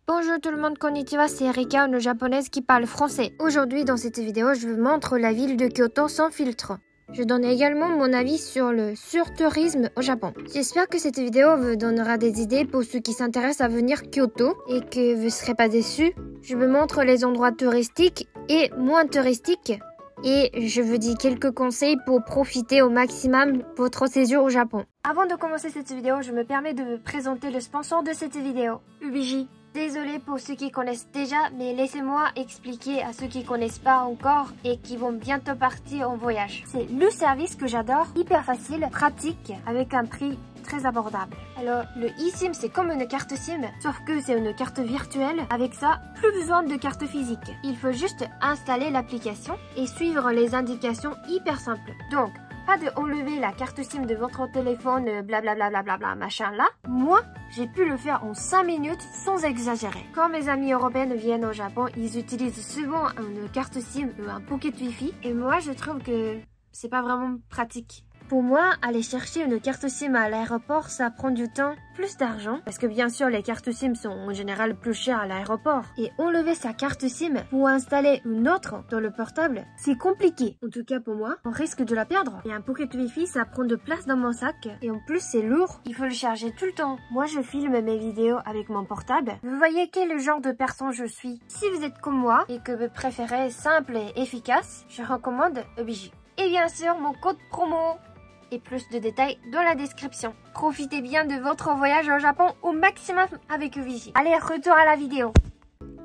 Bonjour tout le monde, konnichiwa, c'est Erika, une japonaise qui parle français. Aujourd'hui, dans cette vidéo, je vous montre la ville de Kyoto sans filtre. Je donne également mon avis sur le surtourisme au Japon. J'espère que cette vidéo vous donnera des idées pour ceux qui s'intéressent à venir Kyoto et que vous ne serez pas déçus. Je vous montre les endroits touristiques et moins touristiques. Et je vous dis quelques conseils pour profiter au maximum votre séjour au Japon. Avant de commencer cette vidéo, je me permets de vous présenter le sponsor de cette vidéo, Ubiji. Désolée pour ceux qui connaissent déjà, mais laissez-moi expliquer à ceux qui connaissent pas encore et qui vont bientôt partir en voyage. C'est le service que j'adore, hyper facile, pratique, avec un prix très abordable. Alors, le eSIM, c'est comme une carte SIM, sauf que c'est une carte virtuelle. Avec ça, plus besoin de carte physique. Il faut juste installer l'application et suivre les indications hyper simples. Donc, pas de enlever la carte SIM de votre téléphone, blablabla, machin là. Moi, j'ai pu le faire en 5 minutes sans exagérer. Quand mes amis européennes viennent au Japon, ils utilisent souvent une carte SIM ou un pocket Wi-Fi. Et moi, je trouve que c'est pas vraiment pratique. Pour moi, aller chercher une carte SIM à l'aéroport, ça prend du temps, plus d'argent. Parce que bien sûr, les cartes SIM sont en général plus chères à l'aéroport. Et enlever sa carte SIM pour installer une autre dans le portable, c'est compliqué. En tout cas pour moi, on risque de la perdre. Et un pocket Wi-Fi, ça prend de place dans mon sac. Et en plus, c'est lourd. Il faut le charger tout le temps. Moi, je filme mes vidéos avec mon portable. Vous voyez quel genre de personne je suis. Si vous êtes comme moi et que vous préférez simple et efficace, je recommande Ubiji. Et bien sûr, mon code promo. Et plus de détails dans la description. Profitez bien de votre voyage au Japon au maximum avec Ubiji. Allez, retour à la vidéo.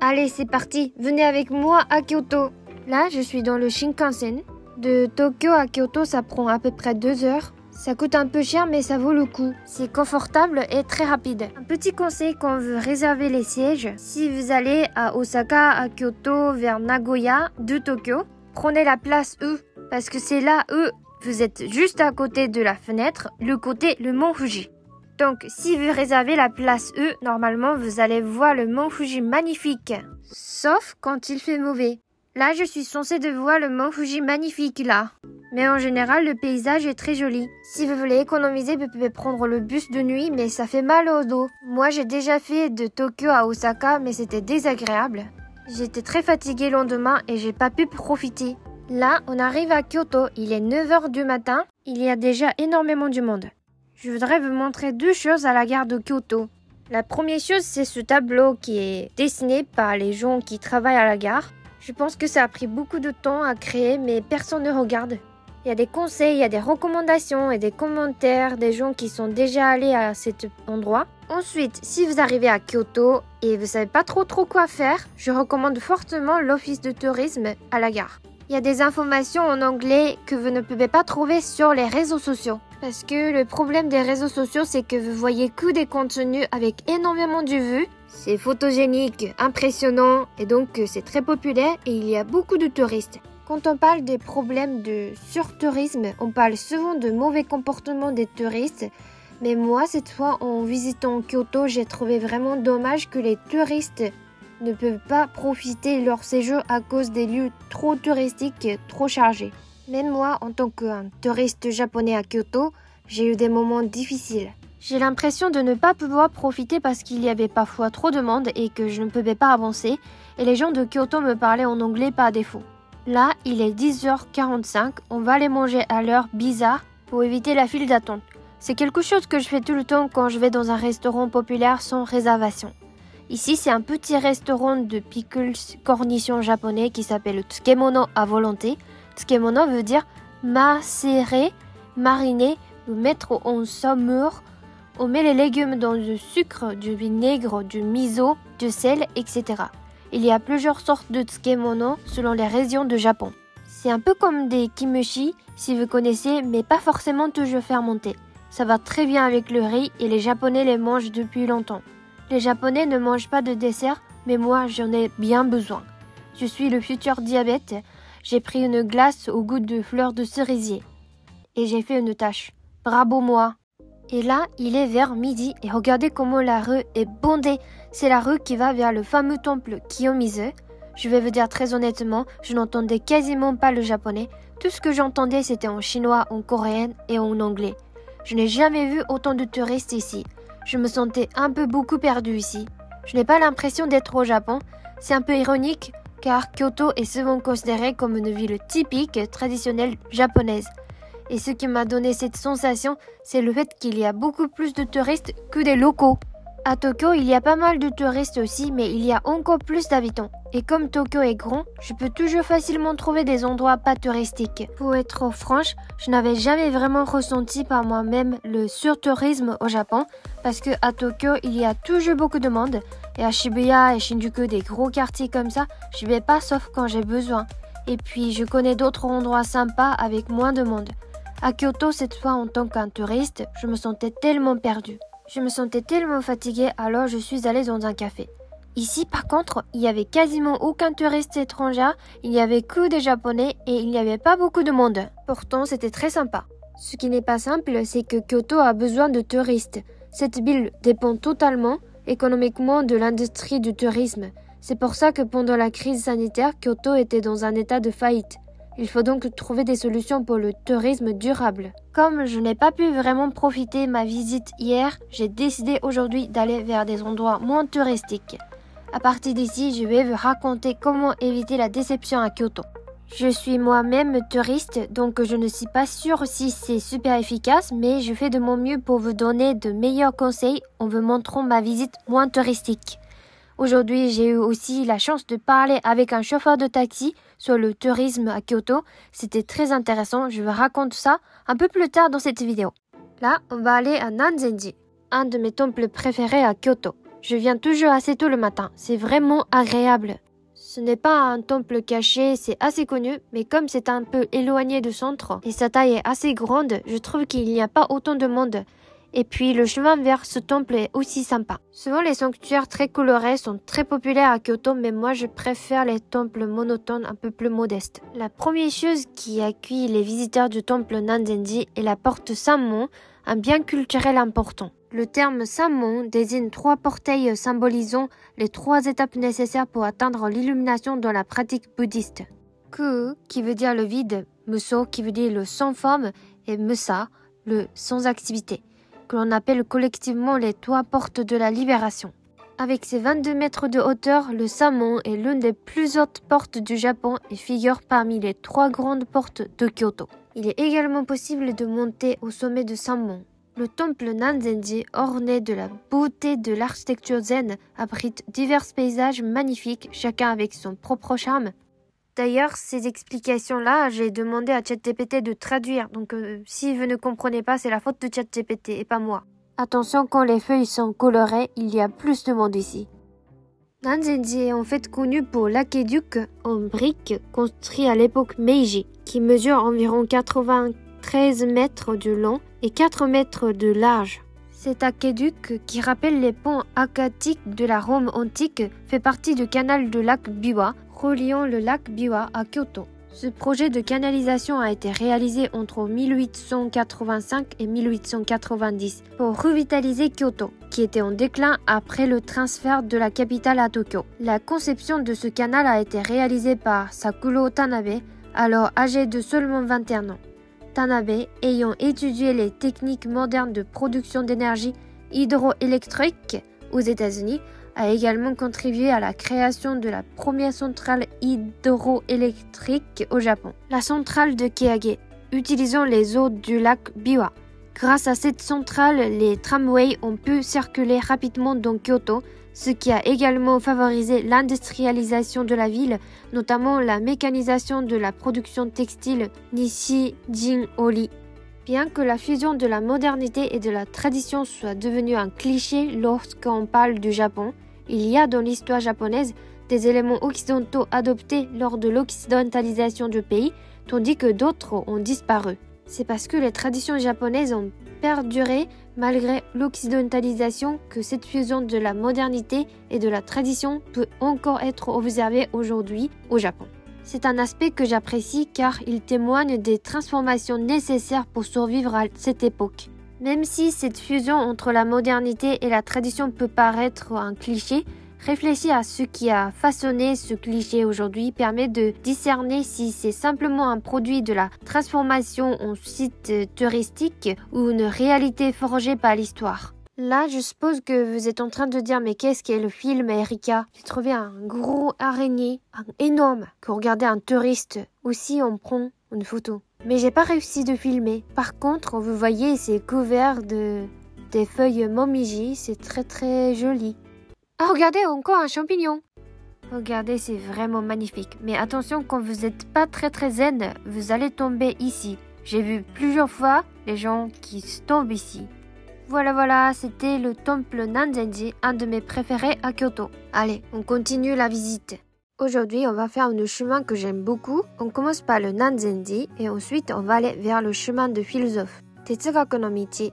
Allez, c'est parti. Venez avec moi à Kyoto. Là, je suis dans le Shinkansen. De Tokyo à Kyoto, ça prend à peu près 2 heures. Ça coûte un peu cher, mais ça vaut le coup. C'est confortable et très rapide. Un petit conseil quand vous réservez les sièges. Si vous allez à Osaka, à Kyoto, vers Nagoya, de Tokyo, prenez la place E. Parce que c'est là, vous êtes juste à côté de la fenêtre, le mont Fuji. Donc, si vous réservez la place E, normalement, vous allez voir le mont Fuji magnifique. Sauf quand il fait mauvais. Là, je suis censée de voir le mont Fuji magnifique, là. Mais en général, le paysage est très joli. Si vous voulez économiser, vous pouvez prendre le bus de nuit, mais ça fait mal au dos. Moi, j'ai déjà fait de Tokyo à Osaka, mais c'était désagréable. J'étais très fatiguée le lendemain et j'ai pas pu profiter. Là, on arrive à Kyoto, il est 9 h du matin, il y a déjà énormément de monde. Je voudrais vous montrer 2 choses à la gare de Kyoto. La première chose, c'est ce tableau qui est dessiné par les gens qui travaillent à la gare. Je pense que ça a pris beaucoup de temps à créer, mais personne ne regarde. Il y a des conseils, il y a des recommandations et des commentaires des gens qui sont déjà allés à cet endroit. Ensuite, si vous arrivez à Kyoto et vous savez pas trop quoi faire, je recommande fortement l'office de tourisme à la gare. Il y a des informations en anglais que vous ne pouvez pas trouver sur les réseaux sociaux. Parce que le problème des réseaux sociaux, c'est que vous voyez que des contenus avec énormément de vues. C'est photogénique, impressionnant et donc c'est très populaire et il y a beaucoup de touristes. Quand on parle des problèmes de surtourisme, on parle souvent de mauvais comportement des touristes. Mais moi, cette fois, en visitant Kyoto, j'ai trouvé vraiment dommage que les touristes ne peuvent pas profiter de leur séjour à cause des lieux trop touristiques, trop chargés. Même moi, en tant qu'un touriste japonais à Kyoto, j'ai eu des moments difficiles. J'ai l'impression de ne pas pouvoir profiter parce qu'il y avait parfois trop de monde et que je ne pouvais pas avancer, et les gens de Kyoto me parlaient en anglais par défaut. Là, il est 10 h 45, on va aller manger à l'heure bizarre pour éviter la file d'attente. C'est quelque chose que je fais tout le temps quand je vais dans un restaurant populaire sans réservation. Ici, c'est un petit restaurant de pickles cornichons japonais qui s'appelle Tsukemono à volonté. Tsukemono veut dire macérer, mariner ou mettre en saumure. On met les légumes dans du sucre, du vinaigre, du miso, du sel, etc. Il y a plusieurs sortes de tsukemono selon les régions de Japon. C'est un peu comme des kimchi, si vous connaissez, mais pas forcément toujours fermentés. Ça va très bien avec le riz et les Japonais les mangent depuis longtemps. Les Japonais ne mangent pas de dessert, mais moi j'en ai bien besoin. Je suis le futur diabète, j'ai pris une glace au goût de fleurs de cerisier. Et j'ai fait une tâche. Bravo moi! Et là, il est vers midi et regardez comment la rue est bondée. C'est la rue qui va vers le fameux temple Kiyomizu. Je vais vous dire très honnêtement, je n'entendais quasiment pas le japonais. Tout ce que j'entendais c'était en chinois, en coréen et en anglais. Je n'ai jamais vu autant de touristes ici. Je me sentais un peu beaucoup perdue ici. Je n'ai pas l'impression d'être au Japon. C'est un peu ironique car Kyoto est souvent considérée comme une ville typique, traditionnelle japonaise. Et ce qui m'a donné cette sensation, c'est le fait qu'il y a beaucoup plus de touristes que des locaux. À Tokyo, il y a pas mal de touristes aussi, mais il y a encore plus d'habitants. Et comme Tokyo est grand, je peux toujours facilement trouver des endroits pas touristiques. Pour être franche, je n'avais jamais vraiment ressenti par moi-même le surtourisme au Japon, parce que à Tokyo, il y a toujours beaucoup de monde. Et à Shibuya et Shinjuku, des gros quartiers comme ça, je vais pas sauf quand j'ai besoin. Et puis, je connais d'autres endroits sympas avec moins de monde. À Kyoto, cette fois en tant qu'un touriste, je me sentais tellement perdue. Je me sentais tellement fatiguée, alors je suis allée dans un café. Ici, par contre, il n'y avait quasiment aucun touriste étranger, il n'y avait que des Japonais et il n'y avait pas beaucoup de monde. Pourtant, c'était très sympa. Ce qui n'est pas simple, c'est que Kyoto a besoin de touristes. Cette ville dépend totalement, économiquement, de l'industrie du tourisme. C'est pour ça que pendant la crise sanitaire, Kyoto était dans un état de faillite. Il faut donc trouver des solutions pour le tourisme durable. Comme je n'ai pas pu vraiment profiter de ma visite hier, j'ai décidé aujourd'hui d'aller vers des endroits moins touristiques. À partir d'ici, je vais vous raconter comment éviter la déception à Kyoto. Je suis moi-même touriste, donc je ne suis pas sûre si c'est super efficace, mais je fais de mon mieux pour vous donner de meilleurs conseils en vous montrant ma visite moins touristique. Aujourd'hui, j'ai eu aussi la chance de parler avec un chauffeur de taxi sur le tourisme à Kyoto. C'était très intéressant, je vous raconte ça un peu plus tard dans cette vidéo. Là, on va aller à Nanzenji, un de mes temples préférés à Kyoto. Je viens toujours assez tôt le matin, c'est vraiment agréable. Ce n'est pas un temple caché, c'est assez connu, mais comme c'est un peu éloigné du centre et sa taille est assez grande, je trouve qu'il n'y a pas autant de monde. Et puis le chemin vers ce temple est aussi sympa. Souvent les sanctuaires très colorés sont très populaires à Kyoto, mais moi je préfère les temples monotones un peu plus modestes. La première chose qui accueille les visiteurs du temple Nanzenji est la porte Sammon, un bien culturel important. Le terme Sammon désigne 3 portails symbolisant les 3 étapes nécessaires pour atteindre l'illumination dans la pratique bouddhiste. Ku, qui veut dire le vide, Muso, qui veut dire le sans forme, et Musa, le sans activité, que l'on appelle collectivement les 3 portes de la libération. Avec ses 22 mètres de hauteur, le Sammon est l'une des plus hautes portes du Japon et figure parmi les 3 grandes portes de Kyoto. Il est également possible de monter au sommet de Sammon. Le temple Nanzenji, orné de la beauté de l'architecture zen, abrite divers paysages magnifiques, chacun avec son propre charme. D'ailleurs, ces explications-là, j'ai demandé à ChatGPT de traduire, donc si vous ne comprenez pas, c'est la faute de ChatGPT et pas moi. Attention, quand les feuilles sont colorées, il y a plus de monde ici. Nanzenji est en fait connu pour l'aqueduc en briques construit à l'époque Meiji, qui mesure environ 93 mètres de long et 4 mètres de large. Cet aqueduc, qui rappelle les ponts aquatiques de la Rome antique, fait partie du canal du lac Biwa, reliant le lac Biwa à Kyoto. Ce projet de canalisation a été réalisé entre 1885 et 1890 pour revitaliser Kyoto, qui était en déclin après le transfert de la capitale à Tokyo. La conception de ce canal a été réalisée par Sakuro Tanabe, alors âgé de seulement 21 ans. Tanabe, ayant étudié les techniques modernes de production d'énergie hydroélectrique aux États-Unis, a également contribué à la création de la première centrale hydroélectrique au Japon, la centrale de Keage, utilisant les eaux du lac Biwa. Grâce à cette centrale, les tramways ont pu circuler rapidement dans Kyoto, ce qui a également favorisé l'industrialisation de la ville, notamment la mécanisation de la production textile Nishi-Jin-Ori. Bien que la fusion de la modernité et de la tradition soit devenue un cliché lorsqu'on parle du Japon, il y a dans l'histoire japonaise des éléments occidentaux adoptés lors de l'occidentalisation du pays, tandis que d'autres ont disparu. C'est parce que les traditions japonaises ont perduré malgré l'occidentalisation que cette fusion de la modernité et de la tradition peut encore être observée aujourd'hui au Japon. C'est un aspect que j'apprécie car il témoigne des transformations nécessaires pour survivre à cette époque. Même si cette fusion entre la modernité et la tradition peut paraître un cliché, réfléchir à ce qui a façonné ce cliché aujourd'hui permet de discerner si c'est simplement un produit de la transformation en site touristique ou une réalité forgée par l'histoire. Là, je suppose que vous êtes en train de dire mais qu'est-ce qu'est le film, Erika? J'ai trouvé un gros araignée, un énorme, que regardait un touriste. Aussi, on prend une photo. Mais j'ai pas réussi de filmer. Par contre, vous voyez, c'est couvert des feuilles momiji. C'est très très joli. Ah, regardez, encore un champignon. Regardez, c'est vraiment magnifique. Mais attention, quand vous n'êtes pas très zen, vous allez tomber ici. J'ai vu plusieurs fois les gens qui tombent ici. Voilà, c'était le temple Nanzenji, un de mes préférés à Kyoto. Allez, on continue la visite. Aujourd'hui, on va faire un chemin que j'aime beaucoup. On commence par le Nanzenji et ensuite on va aller vers le chemin de philosophe. Tetsugaku no Michi.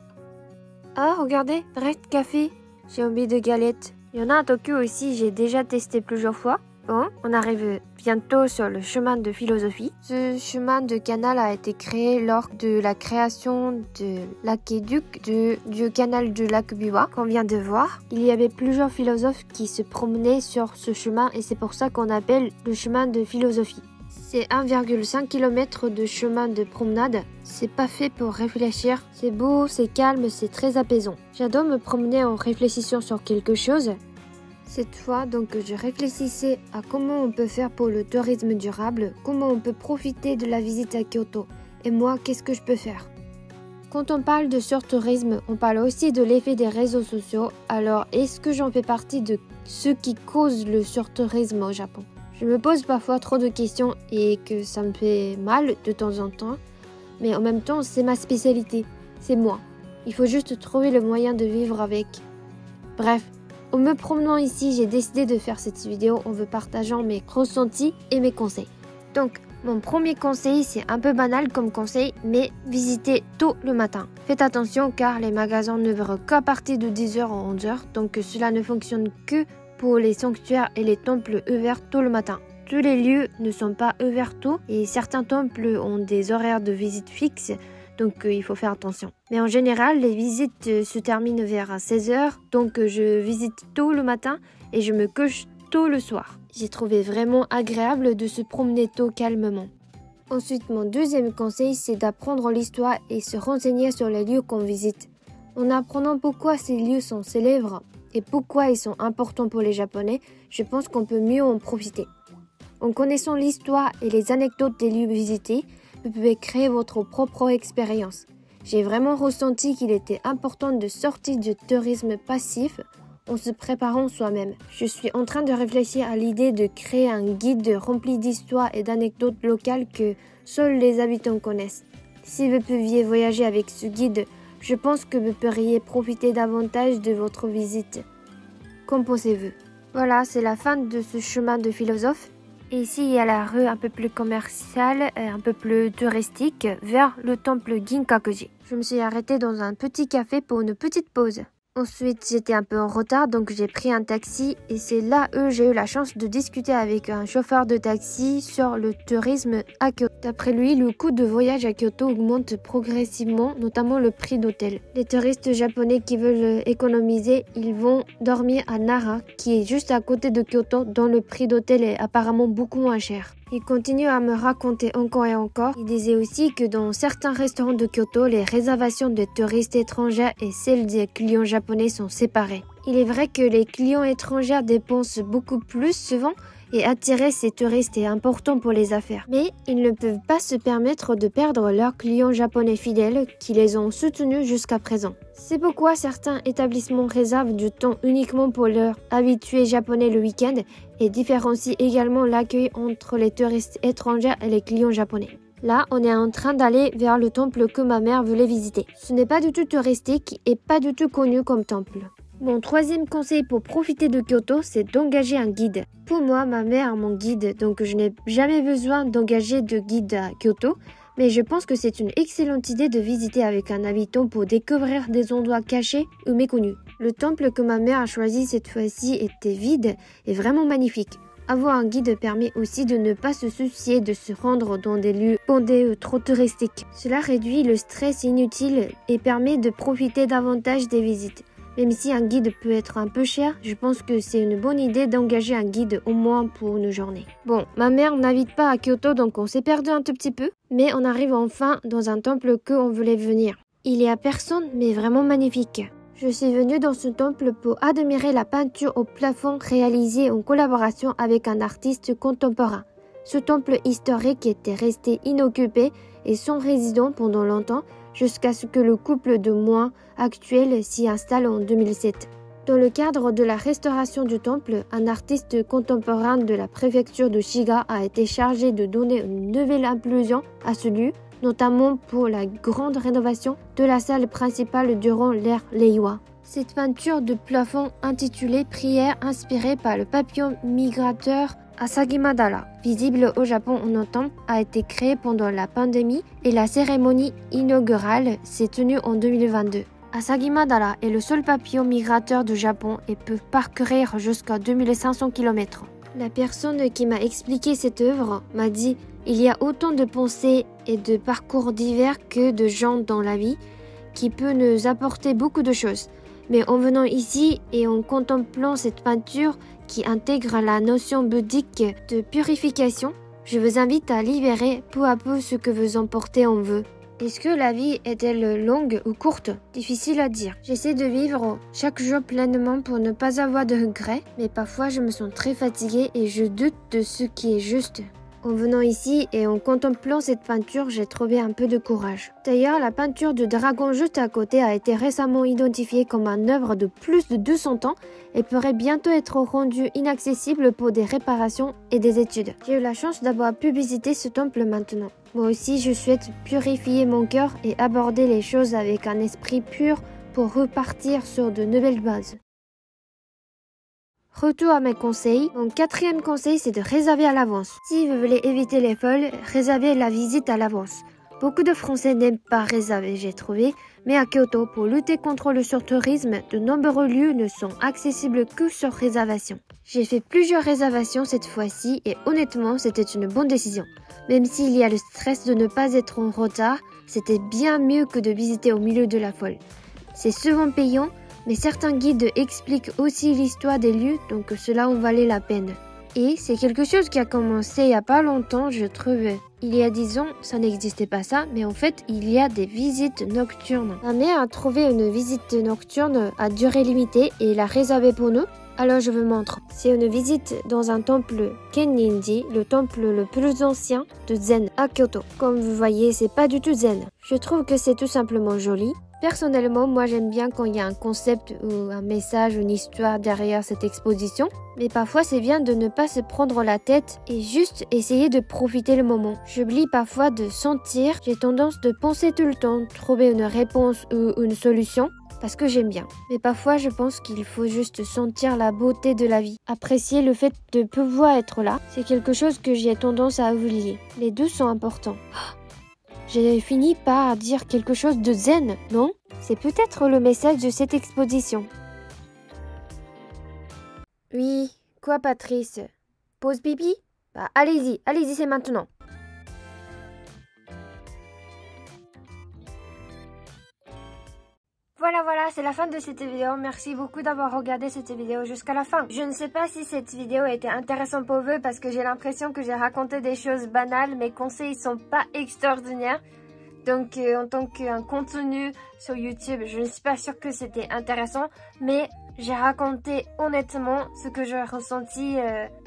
Ah, regardez, Red Café. J'ai envie de galettes. Il y en a à Tokyo aussi, j'ai déjà testé plusieurs fois. Bon, on arrive bientôt sur le chemin de philosophie. Ce chemin de canal a été créé lors de la création de l'aqueduc du canal du lac Biwa qu'on vient de voir. Il y avait plusieurs philosophes qui se promenaient sur ce chemin et c'est pour ça qu'on appelle le chemin de philosophie. C'est 1,5 km de chemin de promenade. C'est pas fait pour réfléchir. C'est beau, c'est calme, c'est très apaisant. J'adore me promener en réfléchissant sur quelque chose. Cette fois, donc, je réfléchissais à comment on peut faire pour le tourisme durable, comment on peut profiter de la visite à Kyoto. Et moi, qu'est-ce que je peux faire? Quand on parle de surtourisme, on parle aussi de l'effet des réseaux sociaux. Alors, est-ce que j'en fais partie de ceux qui causent le surtourisme au Japon? Je me pose parfois trop de questions et que ça me fait mal de temps en temps. Mais en même temps, c'est ma spécialité. C'est moi. Il faut juste trouver le moyen de vivre avec. Bref. En me promenant ici, j'ai décidé de faire cette vidéo en vous partageant mes ressentis et mes conseils. Donc, mon premier conseil, c'est un peu banal comme conseil, mais visitez tôt le matin. Faites attention car les magasins n'ouvrent qu'à partir de 10h ou 11h, donc cela ne fonctionne que pour les sanctuaires et les temples ouverts tôt le matin. Tous les lieux ne sont pas ouverts tôt et certains temples ont des horaires de visite fixes. Donc il faut faire attention. Mais en général, les visites se terminent vers 16h. Donc je visite tôt le matin et je me couche tôt le soir. J'ai trouvé vraiment agréable de se promener tôt calmement. Ensuite, mon deuxième conseil, c'est d'apprendre l'histoire et se renseigner sur les lieux qu'on visite. En apprenant pourquoi ces lieux sont célèbres et pourquoi ils sont importants pour les Japonais, je pense qu'on peut mieux en profiter. En connaissant l'histoire et les anecdotes des lieux visités, vous pouvez créer votre propre expérience. J'ai vraiment ressenti qu'il était important de sortir du tourisme passif en se préparant soi-même. Je suis en train de réfléchir à l'idée de créer un guide rempli d'histoires et d'anecdotes locales que seuls les habitants connaissent. Si vous pouviez voyager avec ce guide, je pense que vous pourriez profiter davantage de votre visite. Qu'en pensez-vous? Voilà, c'est la fin de ce chemin de philosophe. Et ici, il y a la rue un peu plus commerciale, un peu plus touristique, vers le temple Ginkakuji. Je me suis arrêtée dans un petit café pour une petite pause. Ensuite, j'étais un peu en retard, donc j'ai pris un taxi et c'est là où j'ai eu la chance de discuter avec un chauffeur de taxi sur le tourisme à Kyoto. D'après lui, le coût de voyage à Kyoto augmente progressivement, notamment le prix d'hôtel. Les touristes japonais qui veulent économiser, ils vont dormir à Nara, qui est juste à côté de Kyoto, dont le prix d'hôtel est apparemment beaucoup moins cher. Il continue à me raconter encore et encore. Il disait aussi que dans certains restaurants de Kyoto, les réservations des touristes étrangers et celles des clients japonais sont séparées. Il est vrai que les clients étrangers dépensent beaucoup plus souvent et attirer ces touristes est important pour les affaires. Mais ils ne peuvent pas se permettre de perdre leurs clients japonais fidèles qui les ont soutenus jusqu'à présent. C'est pourquoi certains établissements réservent du temps uniquement pour leurs habitués japonais le week-end et différencient également l'accueil entre les touristes étrangers et les clients japonais. Là, on est en train d'aller vers le temple que ma mère voulait visiter. Ce n'est pas du tout touristique et pas du tout connu comme temple. Mon troisième conseil pour profiter de Kyoto, c'est d'engager un guide. Pour moi, ma mère est mon guide, donc je n'ai jamais besoin d'engager de guide à Kyoto, mais je pense que c'est une excellente idée de visiter avec un habitant pour découvrir des endroits cachés ou méconnus. Le temple que ma mère a choisi cette fois-ci était vide et vraiment magnifique. Avoir un guide permet aussi de ne pas se soucier de se rendre dans des lieux bondés ou trop touristiques. Cela réduit le stress inutile et permet de profiter davantage des visites. Même si un guide peut être un peu cher, je pense que c'est une bonne idée d'engager un guide au moins pour une journée. Bon, ma mère n'habite pas à Kyoto, donc on s'est perdu un tout petit peu, mais on arrive enfin dans un temple qu'on voulait venir. Il y a personne, mais vraiment magnifique. Je suis venue dans ce temple pour admirer la peinture au plafond réalisée en collaboration avec un artiste contemporain. Ce temple historique était resté inoccupé et sans résident pendant longtemps, jusqu'à ce que le couple de moines actuel s'y installe en 2007. Dans le cadre de la restauration du temple, un artiste contemporain de la préfecture de Shiga a été chargé de donner une nouvelle impulsion à ce lieu, notamment pour la grande rénovation de la salle principale durant l'ère Reiwa. Cette peinture de plafond intitulée Prière inspirée par le papillon migrateur Asagi-Madara, visible au Japon en automne, a été créée pendant la pandémie et la cérémonie inaugurale s'est tenue en 2022. Asagi-Madara est le seul papillon migrateur du Japon et peut parcourir jusqu'à 2500 km. La personne qui m'a expliqué cette œuvre m'a dit « Il y a autant de pensées et de parcours divers que de gens dans la vie qui peut nous apporter beaucoup de choses. Mais en venant ici et en contemplant cette peinture qui intègre la notion bouddhique de purification, je vous invite à libérer peu à peu ce que vous emportez en vous. » Est-ce que la vie est-elle longue ou courte? Difficile à dire. J'essaie de vivre chaque jour pleinement pour ne pas avoir de regrets, mais parfois je me sens très fatiguée et je doute de ce qui est juste. En venant ici et en contemplant cette peinture, j'ai trouvé un peu de courage. D'ailleurs, la peinture du dragon juste à côté a été récemment identifiée comme une œuvre de plus de 200 ans et pourrait bientôt être rendue inaccessible pour des réparations et des études. J'ai eu la chance d'avoir pu visiter ce temple maintenant. Moi aussi, je souhaite purifier mon cœur et aborder les choses avec un esprit pur pour repartir sur de nouvelles bases. Retour à mes conseils. Mon quatrième conseil, c'est de réserver à l'avance. Si vous voulez éviter les vols, réservez la visite à l'avance. Beaucoup de Français n'aiment pas réserver, j'ai trouvé, mais à Kyoto, pour lutter contre le surtourisme, de nombreux lieux ne sont accessibles que sur réservation. J'ai fait plusieurs réservations cette fois-ci et honnêtement, c'était une bonne décision. Même s'il y a le stress de ne pas être en retard, c'était bien mieux que de visiter au milieu de la foule. C'est souvent payant, mais certains guides expliquent aussi l'histoire des lieux, donc cela en valait la peine. Et c'est quelque chose qui a commencé il n'y a pas longtemps, je trouve. Il y a 10 ans, ça n'existait pas ça, mais en fait, il y a des visites nocturnes. Ma mère a trouvé une visite nocturne à durée limitée et l'a réservée pour nous. Alors je vous montre. C'est une visite dans un temple Kenninji, le temple le plus ancien de Zen à Kyoto. Comme vous voyez, c'est pas du tout Zen. Je trouve que c'est tout simplement joli. Personnellement, moi j'aime bien quand il y a un concept ou un message, une histoire derrière cette exposition. Mais parfois c'est bien de ne pas se prendre la tête et juste essayer de profiter le moment. J'oublie parfois de sentir, j'ai tendance de penser tout le temps, trouver une réponse ou une solution. Parce que j'aime bien. Mais parfois, je pense qu'il faut juste sentir la beauté de la vie. Apprécier le fait de pouvoir être là, c'est quelque chose que j'ai tendance à oublier. Les deux sont importants. J'ai fini par dire quelque chose de zen, non? C'est peut-être le message de cette exposition. Oui, quoi Patrice? Pause pipi? Bah allez-y, c'est maintenant. Voilà, c'est la fin de cette vidéo. Merci beaucoup d'avoir regardé cette vidéo jusqu'à la fin. Je ne sais pas si cette vidéo était intéressante pour vous parce que j'ai l'impression que j'ai raconté des choses banales. Mes conseils sont pas extraordinaires. Donc, en tant qu'un contenu sur YouTube, je ne suis pas sûre que c'était intéressant. Mais j'ai raconté honnêtement ce que j'ai ressenti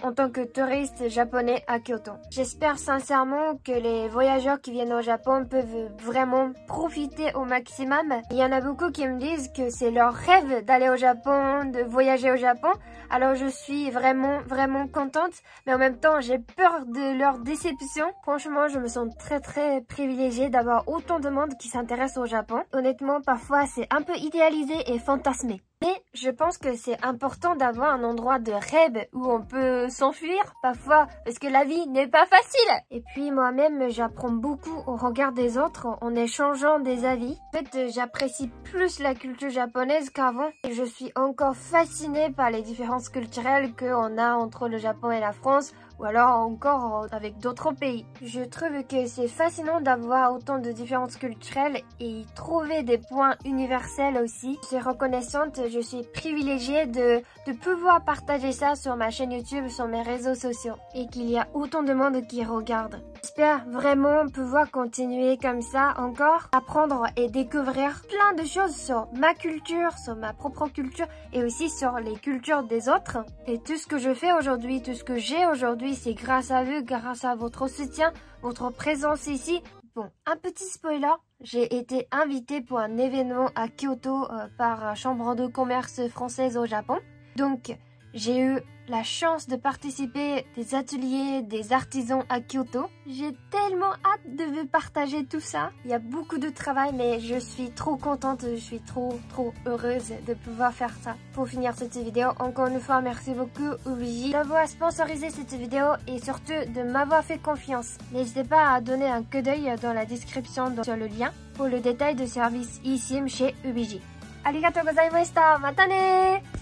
en tant que touriste japonais à Kyoto. J'espère sincèrement que les voyageurs qui viennent au Japon peuvent vraiment profiter au maximum. Il y en a beaucoup qui me disent que c'est leur rêve d'aller au Japon, de voyager au Japon. Alors je suis vraiment contente, mais en même temps j'ai peur de leur déception. Franchement, je me sens très privilégiée d'avoir autant de monde qui s'intéresse au Japon. Honnêtement, parfois c'est un peu idéalisé et fantasmé. Mais je pense que c'est important d'avoir un endroit de rêve où on peut s'enfuir parfois parce que la vie n'est pas facile. Et puis moi-même, j'apprends beaucoup au regard des autres en échangeant des avis. En fait, j'apprécie plus la culture japonaise qu'avant et je suis encore fascinée par les différences culturelles qu'on a entre le Japon et la France ou alors encore avec d'autres pays. Je trouve que c'est fascinant d'avoir autant de différences culturelles et y trouver des points universels aussi. Je suis reconnaissante, je suis privilégiée de pouvoir partager ça sur ma chaîne YouTube, sur mes réseaux sociaux et qu'il y a autant de monde qui regarde. J'espère vraiment pouvoir continuer comme ça encore, apprendre et découvrir plein de choses sur ma culture, sur ma propre culture et aussi sur les cultures des autres. Et tout ce que je fais aujourd'hui, tout ce que j'ai aujourd'hui, c'est grâce à vous, grâce à votre soutien, votre présence ici. Bon, un petit spoiler, j'ai été invitée pour un événement à Kyoto par Chambre de commerce française au Japon. Donc, j'ai eu la chance de participer des ateliers des artisans à Kyoto. J'ai tellement hâte de vous partager tout ça. Il y a beaucoup de travail, mais je suis trop contente, je suis trop heureuse de pouvoir faire ça. Pour finir cette vidéo, encore une fois, merci beaucoup Ubiji d'avoir sponsorisé cette vidéo et surtout de m'avoir fait confiance. N'hésitez pas à donner un coup d'œil dans la description sur le lien pour le détail de service eSIM chez Ubiji. Arigatou gozaimashita. Mata ne!